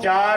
4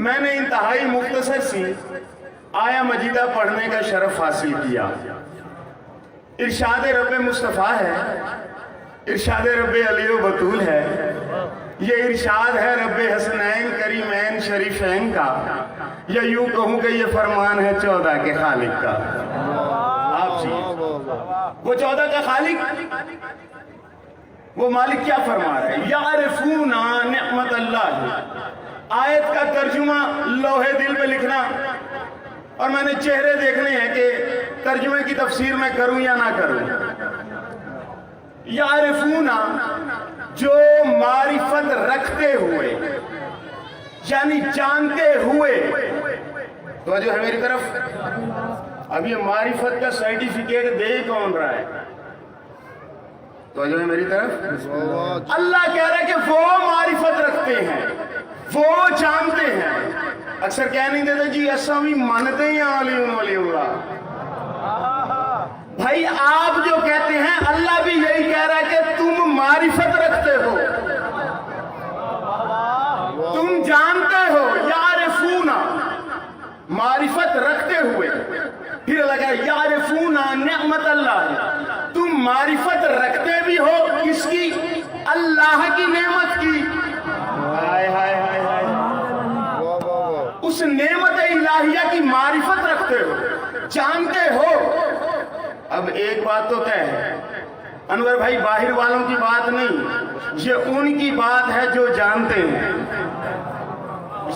میں نے انتہائی مختصر سی آیا مجیدہ پڑھنے کا شرف حاصل کیا. ارشاد رب مصطفیٰ ہے, ارشاد رب علی و بطول ہے, یہ ارشاد ہے رب حسنین کریمین شریفین کا, یا یوں کہوں کہ یہ فرمان ہے 14 کے خالق کا. آپ جی وہ 14 کا خالق, وہ مالک کیا فرما رہا ہے؟ یعرفون نعمت اللہ. آیت کا ترجمہ لوہے دل پہ لکھنا, اور میں نے چہرے دیکھنے ہیں کہ ترجمے کی تفسیر میں کروں یا نہ کروں. یعرفون جو معرفت رکھتے ہوئے, یعنی جانتے ہوئے. تو جو ہے میری طرف, اب یہ معرفت کا سرٹیفکیٹ دے کون رہا ہے؟ تو جو ہے میری طرف, اللہ کہہ رہا ہے کہ وہ معرفت رکھتے ہیں, وہ جانتے ہیں. اکثر کہہ نہیں دیتے جی ایسا بھی مانتے ہیں ولی اللہ. بھائی آپ جو کہتے ہیں اللہ بھی یہی کہہ رہا ہے کہ تم معرفت رکھتے ہو, تم جانتے ہو. یعرفون معرفت رکھتے ہوئے, پھر اللہ کہہ رہا ہے یعرفون نعمت اللہ, تم معرفت رکھتے بھی ہو کس کی؟ اللہ کی نعمت کی. ہائے ہائے ہائے ہائے, اس نعمت الہیہ کی معرفت رکھتے ہو, جانتے ہو. اب ایک بات تو طے ہے انور بھائی, باہر والوں کی بات نہیں, یہ ان کی بات ہے جو جانتے ہیں,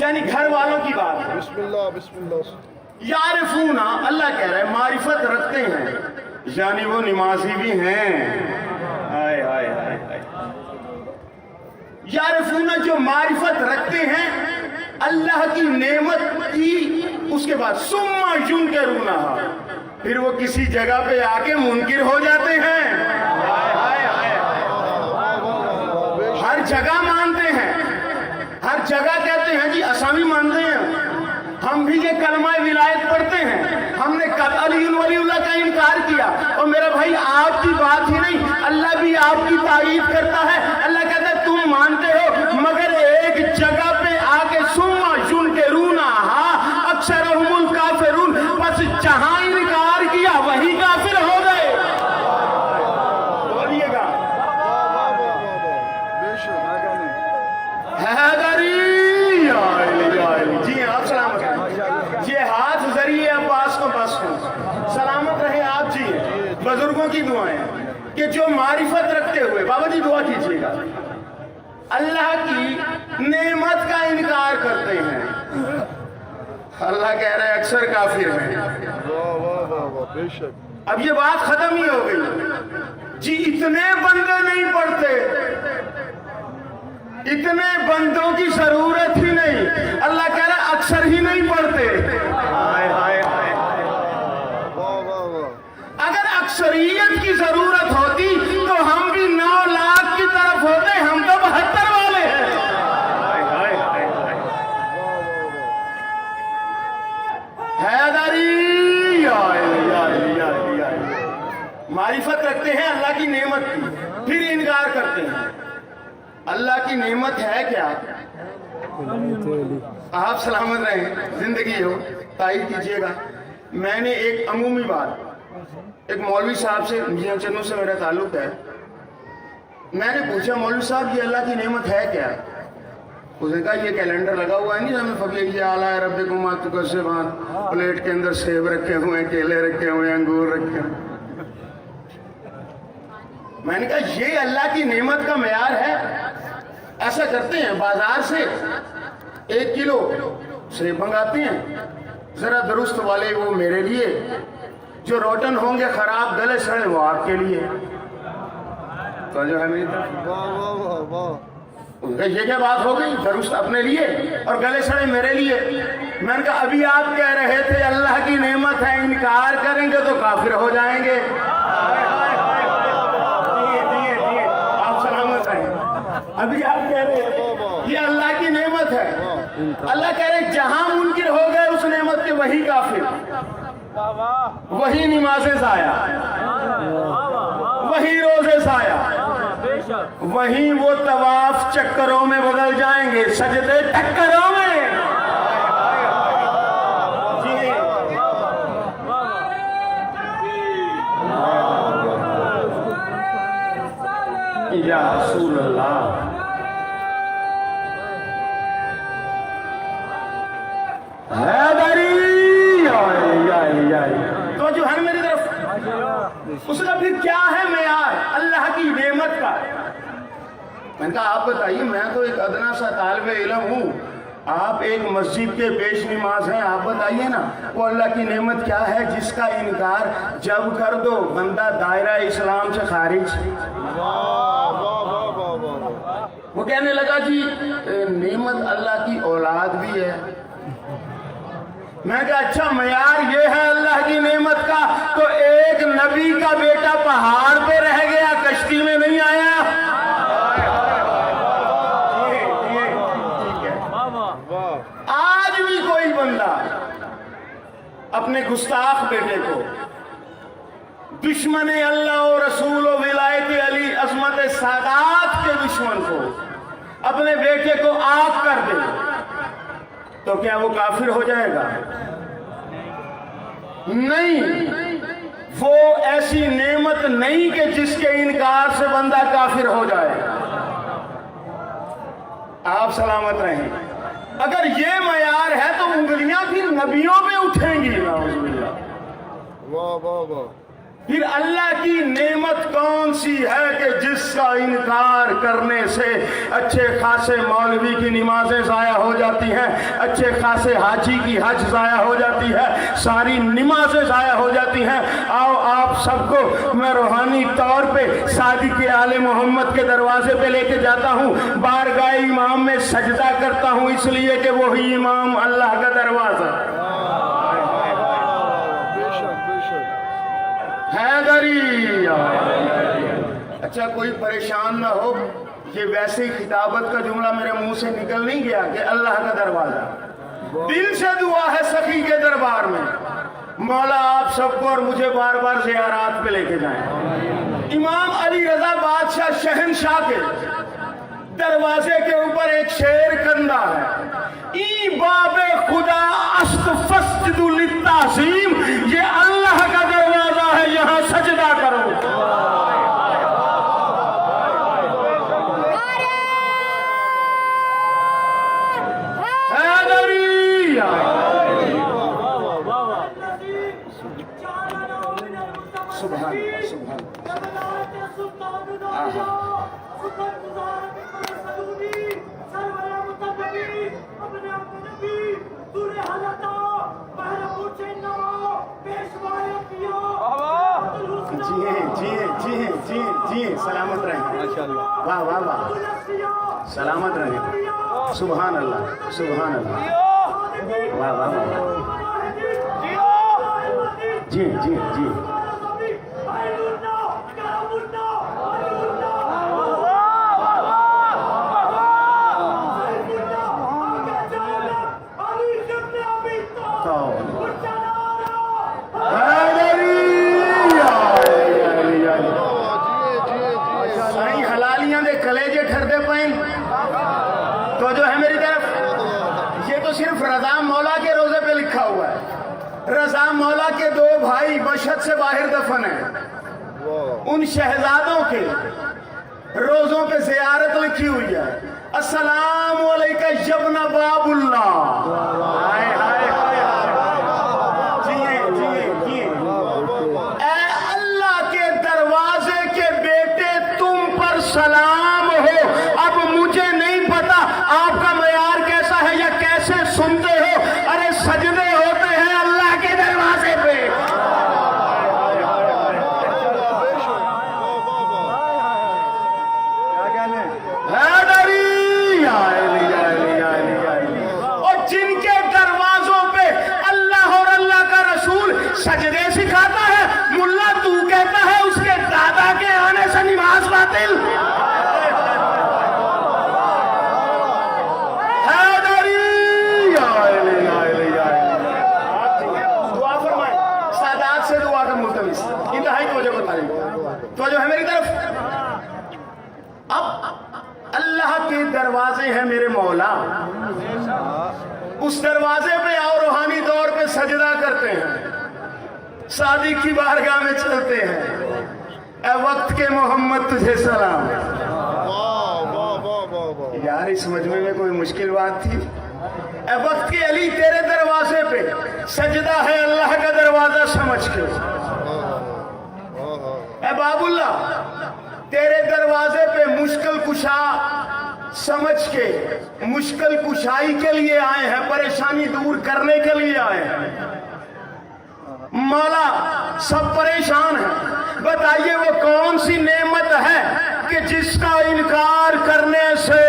یعنی گھر والوں کی بات ہے. بسم اللہ بسم اللہ. یعرفون, اللہ کہہ رہا ہے معرفت رکھتے ہیں, یعنی وہ نمازی بھی ہیں. ہائے ہائے ہائے ہائے. یعرفون جو معرفت رکھتے ہیں اللہ کی نعمت کی, اس کے بعد ثم ینکرونہا, پھر وہ کسی جگہ پہ آ کے منکر ہو جاتے ہیں. ہر جگہ مانتے ہیں, ہر جگہ کہتے ہیں جی اسامی مانتے ہیں, ہم بھی یہ کلمہ ولایت پڑھتے ہیں, ہم نے علی ولی اللہ کا انکار کیا. اور میرا بھائی آپ کی بات ہی نہیں, اللہ بھی آپ کی تعریف کرتا ہے. اللہ کہتا ہے تم مانتے ہو, مگر ایک جگہ پہ آ کے ثم ینکرونہا اکثرہم الکافرون, بس جہاں انکار کیا وہی کافر ہو گئے. بولیے گا حیدری. جی آپ سلامت رہیں, یہ ہاتھ ذریعے عباس کو بس ہوں, سلامت رہے آپ. جی بزرگوں کی دعائیں کہ جو معرفت رکھتے ہوئے, بابا جی دعا کیجیے گا, اللہ کی نعمت کا انکار کرتے ہیں. اللہ کہہ رہے اکثر کافر ہیں. اب یہ بات ختم ہی ہو گئی جی. اتنے بندے نہیں پڑھتے, اتنے بندوں کی ضرورت ہی نہیں. اللہ کہہ رہا ہے اکثر ہی نہیں پڑھتے. ہائے ہائے ہائے. اگر اکثریت کی ضرورت ہوتی تو ہم بھی 9 لاکھ کی طرف ہوتے, ہم تو 72 والے ہیں. حیدری. معرفت رکھتے ہیں اللہ کی نعمت کی, پھر انکار کرتے ہیں. اللہ کی نعمت ہے کیا؟ آپ سلامت رہیں, زندگی ہو, تائید کیجیے گا. میں نے ایک عمومی بات, ایک مولوی صاحب سے, میاں چنو سے میرا تعلق ہے, میں نے پوچھا مولوی صاحب یہ اللہ کی نعمت ہے کیا؟ اس نے کہا یہ کیلنڈر لگا ہوا ہے نہیں ہمیں فقیر اعلیٰ ربکم تکذبان, پلیٹ کے اندر سیب رکھے ہوئے ہیں, کیلے رکھے ہوئے ہیں, انگور رکھے ہوئے. میں نے کہا یہ اللہ کی نعمت کا معیار ہے؟ ایسا کرتے ہیں بازار سے 1 کلو سیب منگاتے ہیں, ذرا درست والے وہ میرے لیے, جو روٹن ہوں گے خراب گلے سڑے وہ آپ کے لیے. تو جو ہے میری یہ کیا بات ہو گئی, درست اپنے لیے اور گلے سڑے میرے لیے. میں نے کہا ابھی آپ کہہ رہے تھے اللہ کی نعمت ہے, انکار کریں گے تو کافر ہو جائیں گے. آپ سلامت رہیں. ابھی آپ کہہ رہے ہیں یہ اللہ کی نعمت ہے, اللہ کہہ رہے جہاں منکر ہو گئے اس نعمت کے وہی کافر, وہی نمازیں ضائع, وہی روزے ضائع, وہیں وہ طواف چکروں میں بدل جائیں گے, سجدے ٹکروں میں. یا رسول اللہ حیدری تو جو ہے میری طرف اس کا پھر کیا ہے معیار اللہ کی نعمت کا؟ میں نے کہا آپ بتائیے، میں تو ایک ادنا سا طالب علم ہوں، آپ ایک مسجد کے پیش نماز ہیں، آپ بتائیے نا وہ اللہ کی نعمت کیا ہے جس کا انکار جب کر دو بندہ دائرہ اسلام سے خارج۔ وہ کہنے لگا جی نعمت اللہ کی اولاد بھی ہے۔ میں کہا اچھا معیار یہ ہے اللہ کی نعمت کا، تو ایک نبی کا بیٹا پہاڑ پہ رہ گیا، کشتی میں نہیں آیا۔ آج بھی کوئی بندہ اپنے گستاخ بیٹے کو، دشمن اللہ و رسول و ولایت علی عظمت سادات کے دشمن کو اپنے بیٹے کو آگ کر دے تو کیا وہ کافر ہو جائے گا؟ نہیں، وہ ایسی نعمت نہیں کہ جس کے انکار سے بندہ کافر ہو جائے۔ آپ سلامت رہیں۔ اگر یہ معیار ہے تو انگلیاں پھر نبیوں پہ اٹھیں گی۔ واہ واہ واہ، پھر اللہ کی نعمت کون سی ہے کہ جس کا انکار کرنے سے اچھے خاصے مولوی کی نمازیں ضائع ہو جاتی ہیں، اچھے خاصے حاجی کی حج ضائع ہو جاتی ہے، ساری نمازیں ضائع ہو جاتی ہیں۔ آؤ آپ سب کو میں روحانی طور پہ صادق آل محمد کے دروازے پہ لے کے جاتا ہوں، بارگاہ امام میں سجدہ کرتا ہوں، اس لیے کہ وہی امام اللہ کا دروازہ۔ حیدری۔ اچھا کوئی پریشان نہ ہو، یہ ویسے ہی خطابت کا جملہ میرے منہ سے نکل نہیں گیا کہ اللہ کا دروازہ۔ دل سے دعا ہے سخی کے دربار میں، مولا آپ سب کو اور مجھے بار بار زیارات پہ لے کے جائیں۔ امام علی رضا بادشاہ شہنشاہ کے دروازے کے اوپر ایک شیر کندہ ہے، ای باب خدا است فسجد للتعظیم، یہ اللہ کا دروازہ ہے، یہاں سجدہ کرو۔ حیدری۔ سبحان اللہ، سبحان جی سلامت رہیں، واہ واہ واہ، سلامت رہیں، سبحان اللہ، سبحان اللہ، واہ واہ واہ، جی جی جی۔ کلیجے ٹھردے پائیں تو جو ہے میری طرف، یہ تو صرف رضا مولا کے روزے پہ لکھا ہوا ہے۔ رضا مولا کے دو بھائی مشہد سے باہر دفن ہیں، ان شہزادوں کے روزوں پہ زیارت لکھی ہوئی ہے، السلام علیکہ یبن باب اللہ۔ ہائے ہائے ہائے، اے اللہ کے دروازے کے بیٹے تم پر سلام ہو۔ اب مجھے نہیں پتا آپ کا معیار کیسا ہے یا کیسے سنتے ہو، ارے سجدے ہوتے ہیں اللہ کے دروازے پہ۔ اور جن کے دروازوں پہ اللہ اور اللہ کا رسول سجدے سکھاتا ہے، ملا تو کہتا ہے اس کے دادا کے آنے سے نماز باطل۔ دعا فرمائیں، سادات سے دعا کا ملتمس، انتہائی توجہ بتائیں، توجہ ہے میری طرف۔ اب اللہ کے دروازے ہیں میرے مولا، اس دروازے پہ آؤ، روحانی طور پہ سجدہ کرتے ہیں، صادق کی بارگاہ میں چلتے ہیں، اے وقت کے محمد تجھے سلام۔ سمجھنے میں کوئی مشکل بات تھی؟ اے وقت کے علی تیرے دروازے پہ سجدہ ہے اللہ کا دروازہ سمجھ کے. اے باب اللہ تیرے دروازے پہ مشکل کشا سمجھ کے مشکل کشائی کے لیے آئے ہیں, پریشانی دور کرنے کے لیے آئے ہیں. مولا سب پریشان ہیں, بتائیے وہ کون سی نعمت ہے کہ جس کا انکار کرنے سے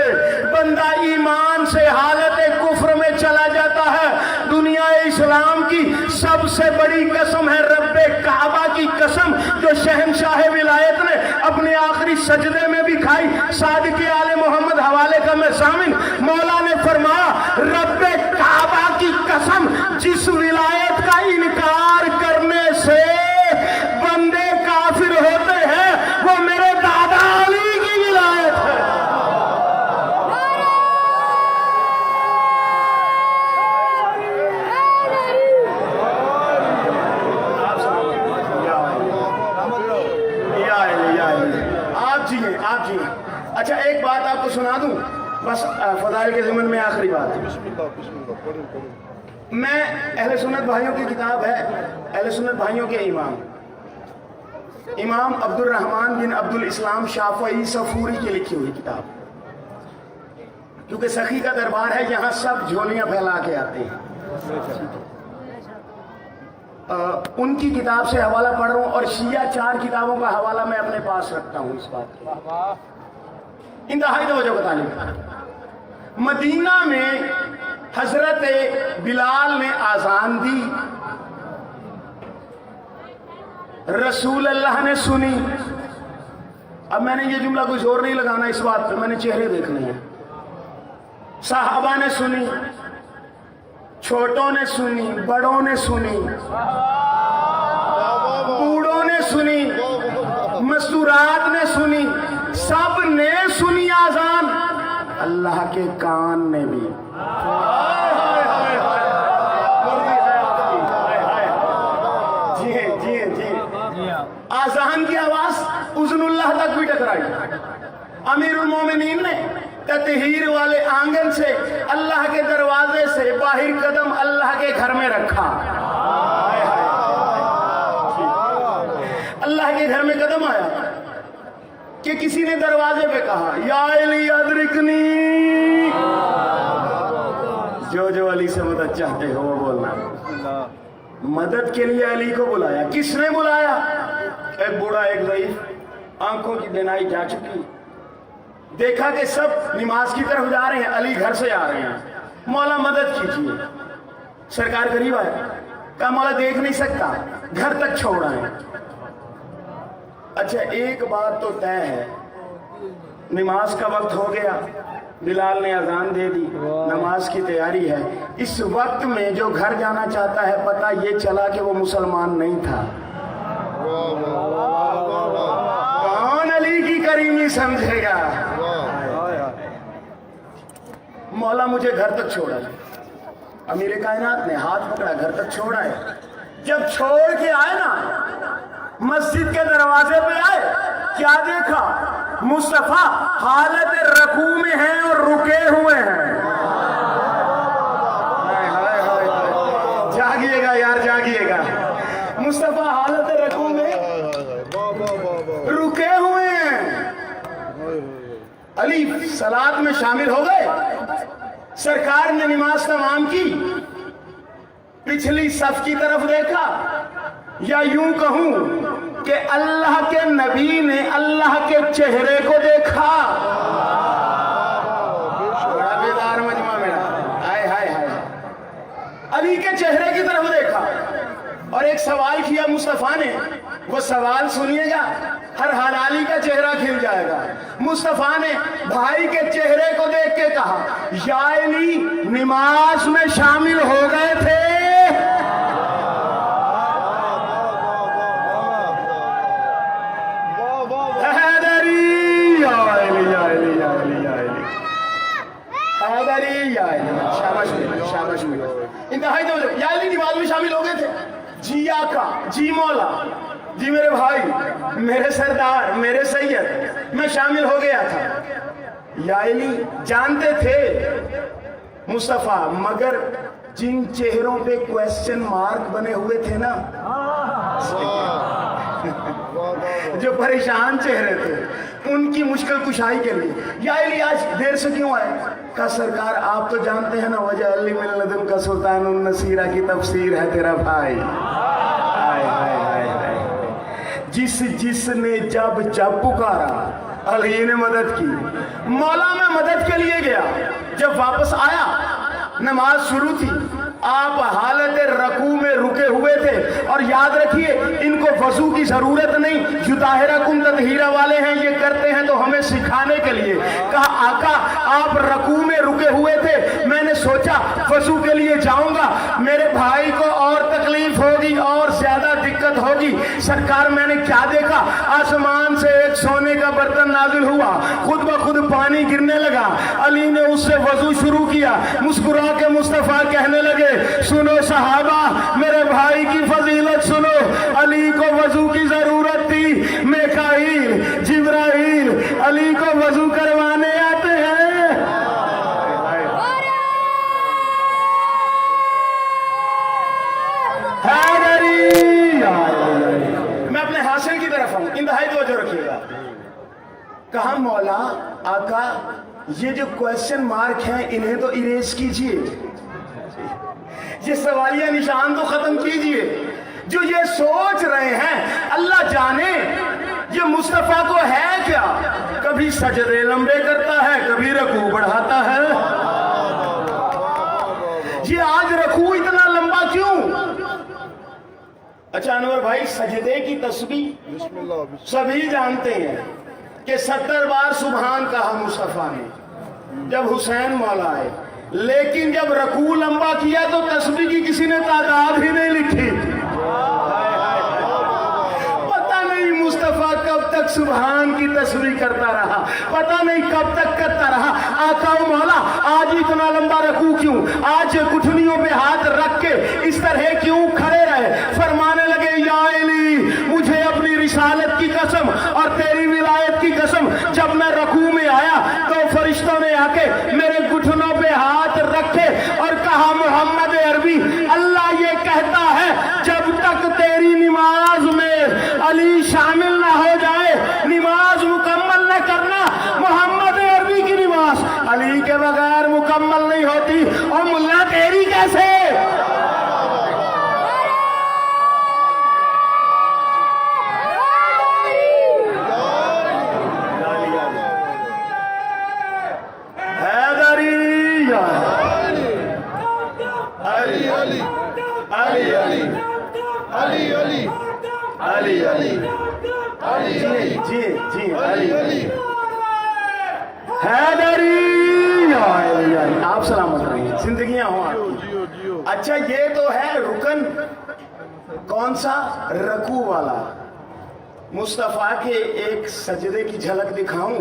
بندہ ایمان سے حالت کفر میں چلا جاتا ہے. دنیا اسلام کی سب سے بڑی قسم ہے رب کعبہ کی قسم, جو شہنشاہ ولایت نے اپنے آخری سجدے میں بھی کھائی. صادق آل محمد حوالے کا میں ضامن, مولا نے فرمایا رب کعبہ کی قسم جس ولایت کا انکار کرنے سے بندے کافر ہوتے ہیں وہ میرے دادا علی کی ولایت ہے. آپ جی اچھا ایک بات آپ کو سنا دوں بس فضائل کے ضمن میں آخری بات. میں اہل سنت بھائیوں کی کتاب ہے, اہل سنت بھائیوں کے امام عبد الرحمن بن عبد الاسلام شافعی صفوری کی لکھی ہوئی کتاب, کیونکہ سخی کا دربار ہے یہاں سب جھولیاں پھیلا کے آتے ہیں. ان کی کتاب سے حوالہ پڑھ رہا ہوں اور شیعہ 4 کتابوں کا حوالہ میں اپنے پاس رکھتا ہوں. اس بات کے انتہائی توجہ کا طالب. مدینہ میں حضرت بلال نے آذان دی, رسول اللہ نے سنی. اب میں نے یہ جملہ کوئی زور نہیں لگانا اس بات پہ, میں نے چہرے دیکھنے ہیں. صحابہ نے سنی, چھوٹوں نے سنی, بڑوں نے سنی, بوڑھوں نے سنی, مستورات نے سنی, سب نے سنی آذان. اللہ کے کان نے بھی. جی آذان کی آواز اذن اللہ تک بھی ٹکرائی. امیر المومنین نے تطہیر والے آنگن سے اللہ کے دروازے سے باہر قدم اللہ کے گھر میں رکھا. اللہ کے گھر میں قدم آیا کہ کسی نے دروازے پہ کہا یا علی ادرکنی. جو علی سے مدد چاہتے ہو وہ بولنا. مدد کے لیے علی کو بلایا. کس نے بلایا؟ ایک بوڑھا, ایک ضعیف, آنکھوں کی بینائی جا چکی. دیکھا کہ سب نماز کی طرف جا رہے ہیں, علی گھر سے آ رہے ہیں. مولا مدد کیجیے. سرکار قریب آئے, کہا مولا دیکھ نہیں سکتا, گھر تک چھوڑ آئے. اچھا ایک بات تو طے ہے, نماز کا وقت ہو گیا, بلال نے اذان دے دی, نماز کی تیاری ہے. اس وقت میں جو گھر جانا چاہتا ہے پتہ یہ چلا کہ وہ مسلمان نہیں تھا. کون علی کی کریمی سمجھے گا؟ مولا مجھے گھر تک چھوڑا. امیر کائنات نے ہاتھ پکڑا, گھر تک چھوڑا ہے. جب چھوڑ کے آئے نا, مسجد کے دروازے پہ آئے, کیا دیکھا؟ مصطفیٰ حالت رکوع میں ہیں اور رکے ہوئے ہیں. جاگیے گا یار, جاگیے گا. مصطفیٰ حالت رکوع میں رکے ہوئے ہیں. علی صلاۃ میں شامل ہو گئے. سرکار نے نماز تمام کی, پچھلی صف کی طرف دیکھا, یا یوں کہوں کہ اللہ کے نبی نے اللہ کے چہرے کو دیکھا. بڑا بیدار مجمع میرا, ہائے ہائے ہائے. علی کے چہرے کی طرف دیکھا اور ایک سوال کیا مصطفیٰ نے. وہ سوال سنیے گا, ہر حلالی کا چہرہ کھل جائے گا. مصطفیٰ نے بھائی کے چہرے کو دیکھ کے کہا یا علی نماز میں شامل ہو گئے تھے. انتہائی یا علی نماز میں شامل ہو گئے تھے. جی آقا, جی مولا, جی میرے بھائی, میرے سردار, میرے سید, میں شامل ہو گیا تھا. یا علی جانتے تھے مصطفیٰ، مگر جن چہروں پہ کویسچن مارک بنے ہوئے تھے نا، جو پریشان چہرے تھے، ان کی مشکل کشائی کے لیے یا علی آج دیر سے کیوں آئے؟ کہا سرکار آپ تو جانتے ہیں نا، وجہ علی من لدن کا سلطان النصیرہ کی تفسیر ہے تیرا بھائی۔ جس نے جب پکارا علی نے مدد کی، مولا میں مدد کے لیے گیا۔ جب واپس آیا نماز شروع تھی، آپ حالت رکوع میں رکے ہوئے تھے، اور یاد رکھیے ان کو وضو کی ضرورت نہیں، یطہرکم تطہیرا والے ہیں، یہ کرتے ہیں تو ہمیں سکھانے کے لیے۔ کہا آقا آپ رکوع میں رکے ہوئے تھے، میں نے سوچا وضو کے لیے جاؤں گا، میرے بھائی کو اور تکلیف ہوگی اور زیادہ دقت ہوگی۔ سرکار میں نے کیا دیکھا؟ آسمان سے ایک سونے کا برتن نازل ہوا، خود بخود پانی گرنے لگا، علی نے اس سے وضو شروع کیا، مسکرا کے مصطفیٰ کہنے لگے سنو صحابہ میرے بھائی کی فضیلت سنو، علی کو وضو کی ضرورت تھی، میکائیل جبرائیل علی کو وضو کروانے آتے ہیں۔ میں اپنے حاصل کی طرف ہوں، انتہائی توجہ رکھیے گا۔ کہا مولا آقا یہ جو کویسچن مارک ہیں انہیں تو اریز کیجئے، یہ سوالیہ نشان تو ختم کیجئے۔ جو یہ سوچ رہے ہیں اللہ جانے یہ مصطفیٰ کو ہے کیا، کبھی سجدے لمبے کرتا ہے کبھی رکوع بڑھاتا ہے، یہ آج رکوع اتنا لمبا کیوں؟ اچھا انور بھائی، سجدے کی تسبیح سبھی جانتے ہیں کہ 70 بار سبحان کہا مصطفیٰ نے جب حسین مولا آئے، لیکن جب رکوع لمبا کیا تو تسبیح کی کسی نے تعداد ہی نہیں لکھی۔ پتہ نہیں مصطفیٰ کب تک سبحان کی تسبیح کرتا رہا، پتہ نہیں کب تک کرتا رہا۔ آقا و مولا آج اتنا لمبا رکوع کیوں؟ آج گھٹنیوں پہ ہاتھ رکھ کے اس طرح کیوں کھڑے رہے؟ فرمانے لگے یا علی مجھے اپنی رسالت کی قسم اور تیری ولایت کی قسم، جب میں رکوع میں آیا تو فرشتوں نے آ کے میرے گھٹنوں پہ ہاتھ رکھے اور کہا محمد عربی اللہ یہ کہتا ہے جب تک تیری نماز میں علی شامل نہ ہو جائے نماز مکمل نہ کرنا۔ محمد عربی کی نماز علی کے بغیر مکمل نہیں ہوتی، اور ملا تیری کیسے؟ آپ سلامت رہیے، زندگیاں ہوں آپ کی۔ اچھا یہ تو ہے رکن، کون سا؟ رکوع والا۔ مصطفیٰ کے ایک سجدے کی جھلک دکھاؤں،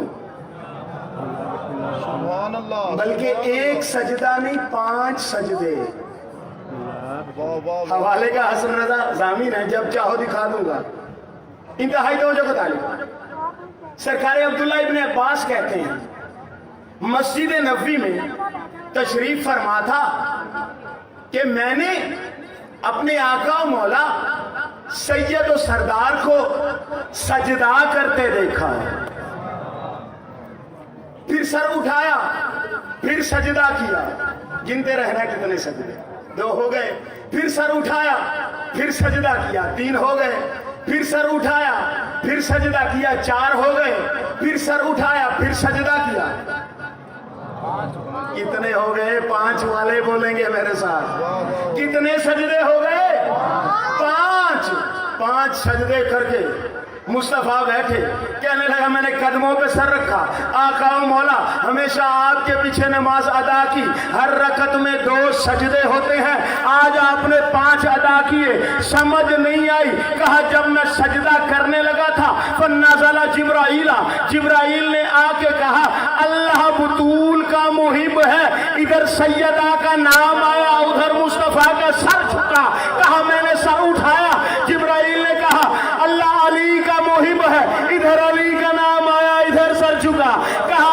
بلکہ ایک سجدہ نہیں 5 سجدے۔ حوالے کا حسن رضا ضامن ہے، جب چاہو دکھا دوں گا۔ انتہائی توجہ کا طالب سرکار عبداللہ ابن عباس کہتے ہیں مسجد نبوی میں تشریف فرما تھا کہ میں نے اپنے آقا و مولا سید و سردار کو سجدہ کرتے دیکھا، پھر سر اٹھایا پھر سجدہ کیا، گنتے رہنا کتنے سجدے، 2 ہو گئے، پھر سر اٹھایا پھر سجدہ کیا، 3 ہو گئے، پھر سر اٹھایا پھر سجدہ کیا، 4 ہو گئے، پھر سر اٹھایا پھر سجدہ کیا، کتنے ہو گئے؟ 5 والے بولیں گے میرے ساتھ، کتنے سجدے ہو گئے؟ 5 سجدے کر کے مصطفیٰ بیٹھے، کہنے لگا میں نے قدموں پہ سر رکھا، آقا و مولا ہمیشہ آپ کے پیچھے نماز ادا کی، ہر رکعت میں 2 سجدے ہوتے ہیں، آج آپ نے 5 ادا کیے، سمجھ نہیں آئی۔ کہا جب میں سجدہ کرنے لگا تھا فنزل جبرائیل نے آ کے کہا اللہ بطول کا محب ہے، ادھر سیدہ کا نام آیا ادھر مصطفیٰ کا سر جھکا، کہا میں نے سر اٹھایا، جبرائیل نے کہا اللہ علی کا محب ہے، ادھر علی کا نام آیا ادھر سر جھکا، کہا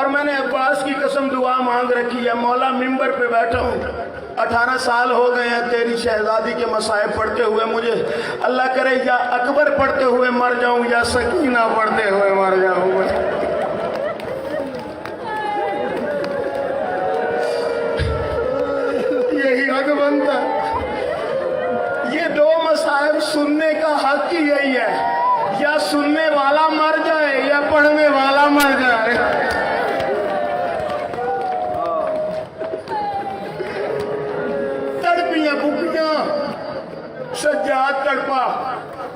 اور میں نے عباس کی قسم دعا مانگ رکھی ہے، مولا منبر پہ بیٹھا ہوں، 18 سال ہو گئے ہیں تیری شہزادی کے مصائب پڑھتے ہوئے، مجھے اللہ کرے یا اکبر پڑھتے ہوئے مر جاؤں یا سکینہ پڑھتے ہوئے مر جاؤں میں۔ یہی حق بنتا ہے، یہ دو مصائب سننے کا حق ہی یہی ہے، یا سننے والا مر جائے یا پڑھنے والا مر جائے۔ تڑپیاں بکیاں، سجاد تڑپا،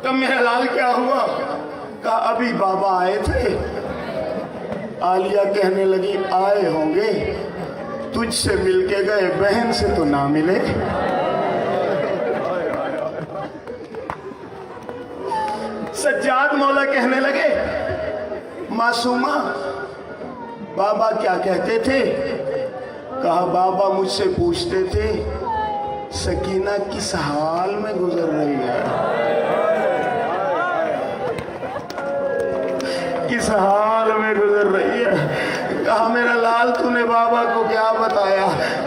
تم میں حلال کیا ہوا؟ کہا ابھی بابا آئے تھے۔ عالیہ کہنے لگی آئے ہوں گے، تجھ سے مل کے گئے، بہن سے تو نہ ملے۔ سجاد مولا کہنے لگے معصومہ بابا کیا کہتے تھے؟ کہا بابا مجھ سے پوچھتے تھے سکینہ کس حال میں گزر رہی ہے، کس حال میں گزر رہی ہے۔ کہا میرا لال تو نے بابا کو کیا بتایا،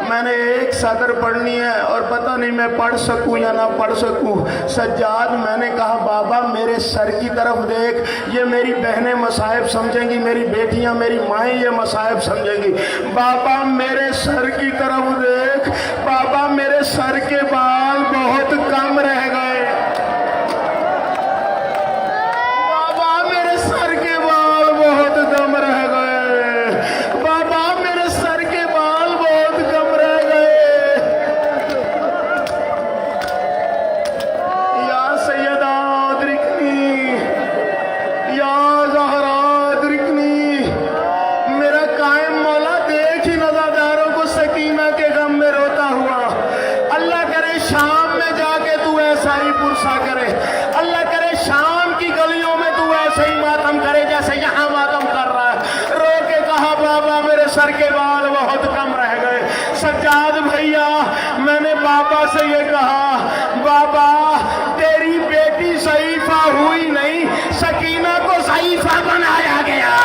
میں نے ایک صدر پڑھنی ہے اور پتہ نہیں میں پڑھ سکوں یا نہ پڑھ سکوں۔ سجاد میں نے کہا بابا میرے سر کی طرف دیکھ، یہ میری بہنیں مصائب سمجھیں گی، میری بیٹیاں میری مائیں یہ مصائب سمجھیں گی۔ بابا میرے سر کی طرف دیکھ، بابا میرے سر کے بال بہت کم رہ گئے، سر کے بال بہت کم رہ گئے۔ سجاد بھیا میں نے بابا سے یہ کہا بابا تیری بیٹی ضعیفہ ہوئی نہیں، سکینہ کو ضعیفہ بنایا گیا۔